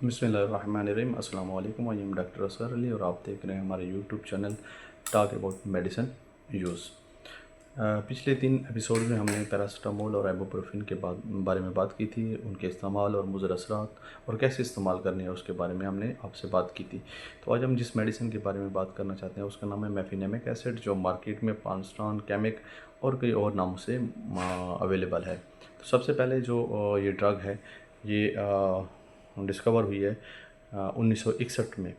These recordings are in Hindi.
बिस्मिल्लाहिर्रहमानिर्रहीम। अस्सलाम वालेकुम। I am doctor Asgar Ali और आप देख रहे हैं हमारे YouTube channel talk about medicine use. पिछले 3 एपिसोड में हमने पैरासीटामोल और इबुप्रोफेन के बारे में बात की थी, उनके इस्तेमाल और मुज़र असरात और कैसे इस्तेमाल करने हैं उसके बारे में हमने आपसे बात की थी। तो आज हम जिस मेडिसिन के बारे में बात करना चाहते हैं उसका नाम है मेफिनेमिक एसिड, जो मार्केट में पांस्टान, कैमिक और कई और नामों से अवेलेबल है। तो सबसे पहले जो ये ड्रग है ये डिस्कवर हुई है 1961 में।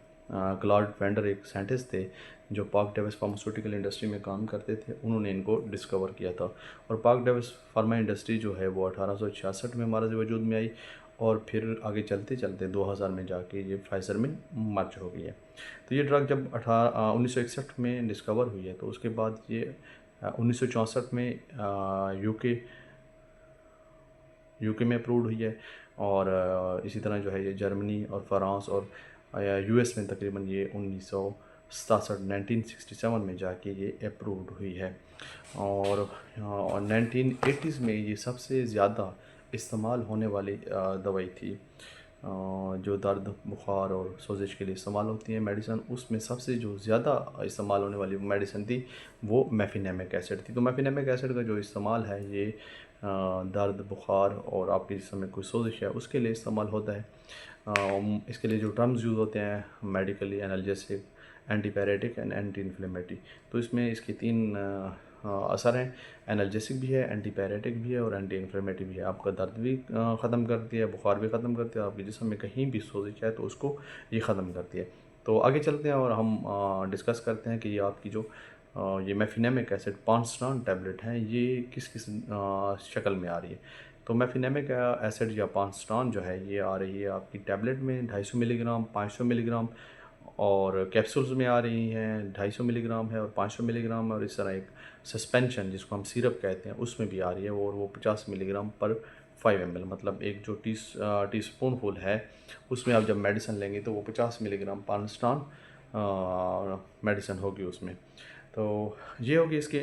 क्लॉड वेंडर एक साइंटिस्ट थे जो पार्क डेविस फार्मास्यूटिकल इंडस्ट्री में काम करते थे, उन्होंने इनको डिस्कवर किया था। और पार्क डेविस फार्मा इंडस्ट्री जो है वो 1866 में हमारे वजूद में आई और फिर आगे चलते चलते 2000 में जाके ये फाइजर में मर्ज हो गई है। तो ये ड्रग जब 1961 में डिस्कवर हुई है तो उसके बाद ये 1964 में यूके में अप्रूव्ड हुई है और इसी तरह जो है ये जर्मनी और फ्रांस और यूएस में तकरीबन ये 1967 में जाके ये अप्रूव्ड हुई है। और 1980s में ये सबसे ज़्यादा इस्तेमाल होने वाली दवाई थी जो दर्द, बुखार और सोजिश के लिए इस्तेमाल होती है मेडिसिन। उसमें सबसे जो ज़्यादा इस्तेमाल होने वाली मेडिसिन थी वो मेफिनेमिक एसिड थी। तो मेफिनेमिक एसिड का जो इस्तेमाल है ये दर्द, बुखार और आपके जिस्म में कोई सोजिश है उसके लिए इस्तेमाल होता है। इसके लिए जो टर्म्स यूज़ होते हैं medically analgesic, antipyretic and anti inflammatory. तो इसमें इसके 3 असर हैं, एनाल्जेसिक भी है, एंटीपायरेटिक भी है और एंटी इन्फ्लेमेटरी भी है। आपका दर्द भी ख़त्म करती है, बुखार भी ख़त्म करती है, आपके जिस्म में कहीं भी सोजिश है तो उसको ये ख़त्म करती है। तो आगे चलते हैं और हम डिस्कस करते हैं कि ये आपकी जो ये मेफिनेमिक एसिड पांस्टान टैबलेट हैं ये किस किस शक्ल में आ रही है। तो मेफिनेमिक एसिड या पांस्टान जो है ये आ रही है आपकी टैबलेट में 250 मिलीग्राम, 500 मिलीग्राम और कैप्सूल्स में आ रही हैं 250 मिलीग्राम है और 500 मिलीग्राम है। और इस तरह एक सस्पेंशन जिसको हम सिरप कहते हैं उसमें भी आ रही है और वो 50 मिलीग्राम पर 5 ml, मतलब एक जो टी स्पून फुल है उसमें आप जब मेडिसिन लेंगे तो वो 50 मिलीग्राम पांस्टान मेडिसिन होगी उसमें। तो ये होगी इसकी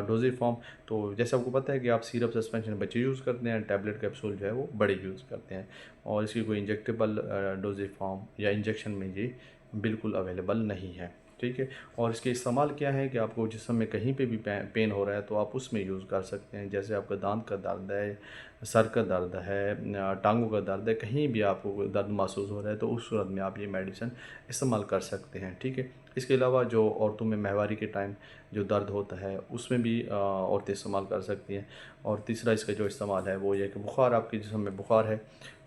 डोजेज फॉर्म। तो जैसे आपको पता है कि आप सिरप सस्पेंशन बच्चे यूज़ करते हैं, टैबलेट कैप्सूल जो है वो बड़े यूज़ करते हैं और इसकी कोई इंजेक्टेबल डोजेज फॉर्म या इंजेक्शन में ये बिल्कुल अवेलेबल नहीं है। ठीक है। और इसके इस्तेमाल क्या है कि आपको जिस्म में कहीं पे भी पेन हो रहा है तो आप उसमें यूज़ कर सकते हैं। जैसे आपका दांत का दर्द है, सर का दर्द है, टांगों का दर्द है, कहीं भी आपको दर्द महसूस हो रहा है तो उस सूरत में आप ये मेडिसिन इस्तेमाल कर सकते हैं। ठीक है। इसके अलावा जो औरतों में माहवारी के टाइम जो दर्द होता है उसमें भी औरतें इस्तेमाल कर सकती हैं। और तीसरा इसका जो इस्तेमाल है वो ये कि बुखार, आपके जिस्म में बुखार है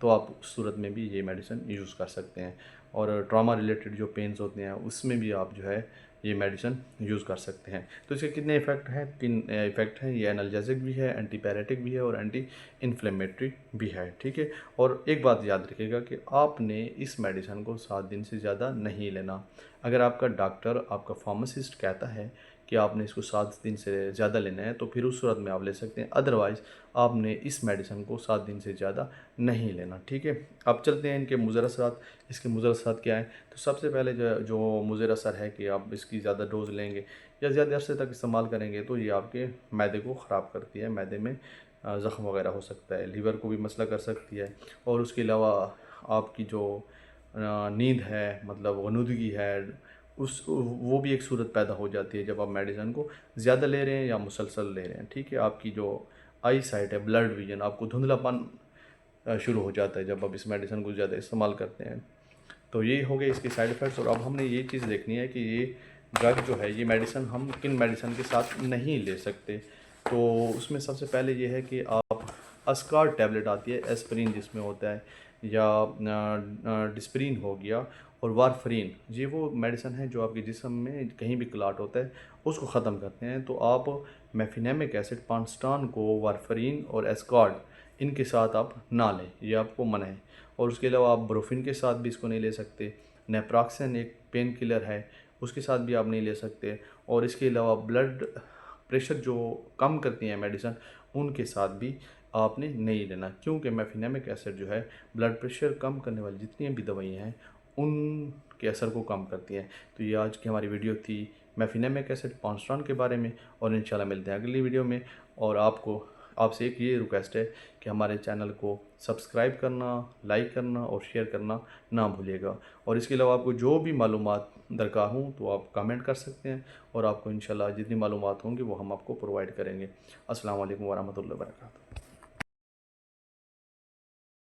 तो आप उस सूरत में भी ये मेडिसिन यूज़ कर सकते हैं। और ट्रॉमा रिलेटेड जो पेन्स होते हैं उसमें भी आप जो है ये मेडिसिन यूज़ कर सकते हैं। तो इसके कितने इफ़ेक्ट हैं? 3 इफ़ेक्ट हैं। ये एनाल्जेसिक भी है, एंटीपायरेटिक भी है और एंटी इन्फ्लेमेटरी भी है। ठीक है। और एक बात याद रखिएगा कि आपने इस मेडिसिन को 7 दिन से ज़्यादा नहीं लेना। अगर आपका डॉक्टर, आपका फार्मासिस्ट कहता है कि आपने इसको 7 दिन से ज़्यादा लेना है तो फिर उस सूरत में आप ले सकते हैं, अदरवाइज़ आपने इस मेडिसिन को 7 दिन से ज़्यादा नहीं लेना। ठीक है। अब चलते हैं इनके मुज़र असरात। इसके मुज़र असरात क्या है? तो सबसे पहले जो मुज़र असर है कि आप इसकी ज़्यादा डोज़ लेंगे या ज़्यादा अरसे तक इस्तेमाल करेंगे तो ये आपके मैदे को ख़राब करती है, मैदे में ज़ख्म वगैरह हो सकता है, लीवर को भी मसला कर सकती है। और उसके अलावा आपकी जो नींद है, मतलब गनुदगी है, उस वो भी एक सूरत पैदा हो जाती है जब आप मेडिसिन को ज़्यादा ले रहे हैं या मुसलसल ले रहे हैं। ठीक है। आपकी जो आई साइट है, ब्लड विजन, आपको धुंधलापन शुरू हो जाता है जब आप इस मेडिसिन को ज़्यादा इस्तेमाल करते हैं। तो ये हो गए इसके साइड इफ़ेक्ट्स। और अब हमने ये चीज़ देखनी है कि ये ड्रग जो है, ये मेडिसिन हम किन मेडिसिन के साथ नहीं ले सकते। तो उसमें सबसे पहले ये है कि आप अस्कार्ड टैबलेट आती है, एस्प्रिन जिसमें होता है, या डिस्प्रिन हो गया और वारफरीन, ये वो मेडिसिन है जो आपके जिस्म में कहीं भी क्लाट होता है उसको ख़त्म करते हैं। तो आप मेफिनेमिक एसिड, पांस्टान को वारफरीन और एस्कार्ड इनके साथ आप ना लें, ये आपको मना है। और उसके अलावा आप ब्रोफिन के साथ भी इसको नहीं ले सकते। नेप्राक्सन एक पेन किलर है, उसके साथ भी आप नहीं ले सकते। और इसके अलावा ब्लड प्रेशर जो कम करती हैं मेडिसिन उनके साथ भी आपने नहीं लेना, क्योंकि मेफिनेमिक एसिड जो है ब्लड प्रेशर कम करने वाली जितनी भी दवाइयाँ हैं उनके असर को कम करती हैं। तो ये आज की हमारी वीडियो थी मेफिनेमिक एसिड पांस्टान के बारे में और इंशाल्लाह मिलते हैं अगली वीडियो में। और आपसे एक ये रिक्वेस्ट है कि हमारे चैनल को सब्सक्राइब करना, लाइक करना और शेयर करना ना भूलिएगा। और इसके अलावा आपको जो भी मालूमात दरकार हों तो आप कमेंट कर सकते हैं, और आपको इंशाल्लाह जितनी मालूमात होंगी वो हम आपको प्रोवाइड करेंगे। अस्सलाम वालेकुम वरहमतुल्लाहि वबरकातुहू।